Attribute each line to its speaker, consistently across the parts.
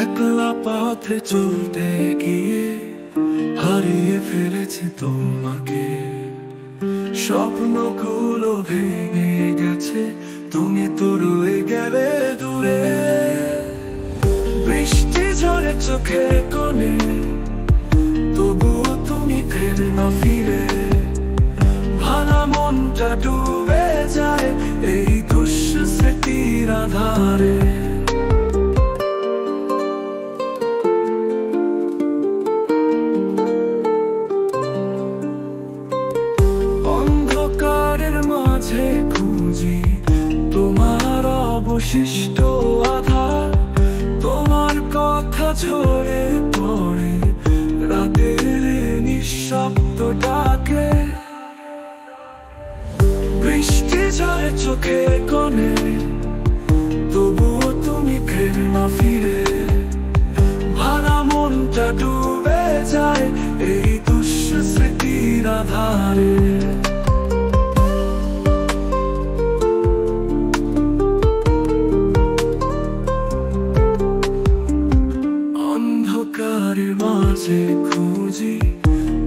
Speaker 1: একলা পথে চলতে গিয়ে হারিয়ে ফেলেছি তোমাকে। স্বপ্নগুলো ভেঙে গেছে, তুমি তো রয়ে গেলে দূরে। বৃষ্টি ঝরে চোখের কোণে, তবুও তুমি ফের না ফিরে। ভাঙা মনটা ডুবে যায় এই দুঃস্মৃতির আধারে। অন্ধকারের মাঝে খুঁজি তোমার অবশিষ্ট আধার। তোমার কথা ঝরে পড়ে রাতের নিঃশব্দ ডাকে। বৃষ্টি ঝরে চোখের কোণে, তবুও তুমি ফের না ফিরে। ভাঙা মনটা ডুবে যায় এই দুঃস্মৃতির আধারে। অন্ধকারের মাঝে খুঁজি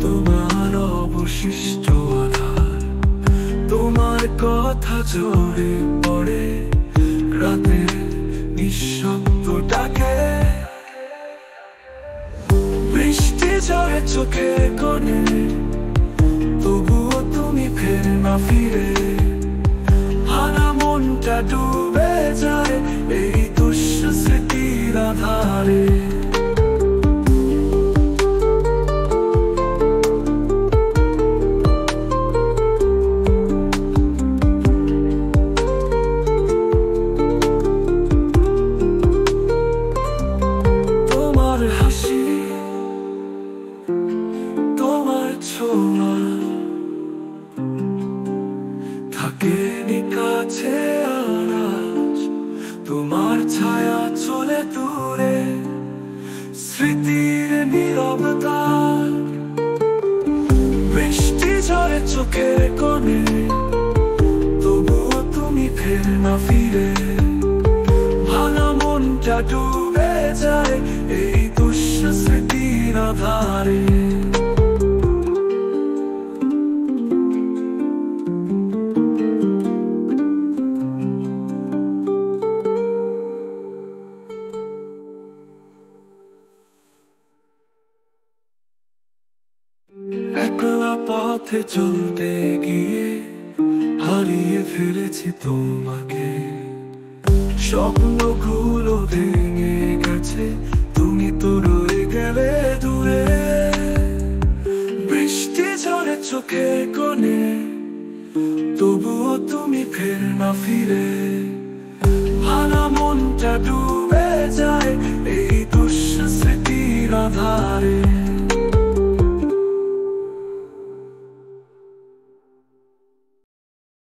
Speaker 1: তোমার অবশিষ্ট আধার। তোমার কথা ঝরে পড়ে রাতের নিঃশব্দ ডাকে। বৃষ্টি ঝরে চোখের কোণে, তবুও তুমি ফের না ফিরে। ভাঙা মনটা ডুবে যায় এই দুঃস্মৃতির আধারে। থাকেনি কাছে আজ, তোমার ছায়া চলে দূরে। স্মৃতির নীরবতা, বৃষ্টি ঝরে চোখের কোণে, তবুও তুমি ফের না ফিরে। ভাঙা মনটা ডুবে যায় এই দুঃস্মৃতির আধারে। একলা পথে চলতে গিয়ে হারিয়ে ফেলেছি তোমাকে। স্বপ্নগুলো ভেঙে গেছে, তুমি তো রয়ে গেলে দূরে। বৃষ্টি ঝরে চোখের কোণে, তবুও তুমি ফের না ফিরে। ভাঙা মনটা ডুবে যায় এই দুঃস্মৃতির আধারে।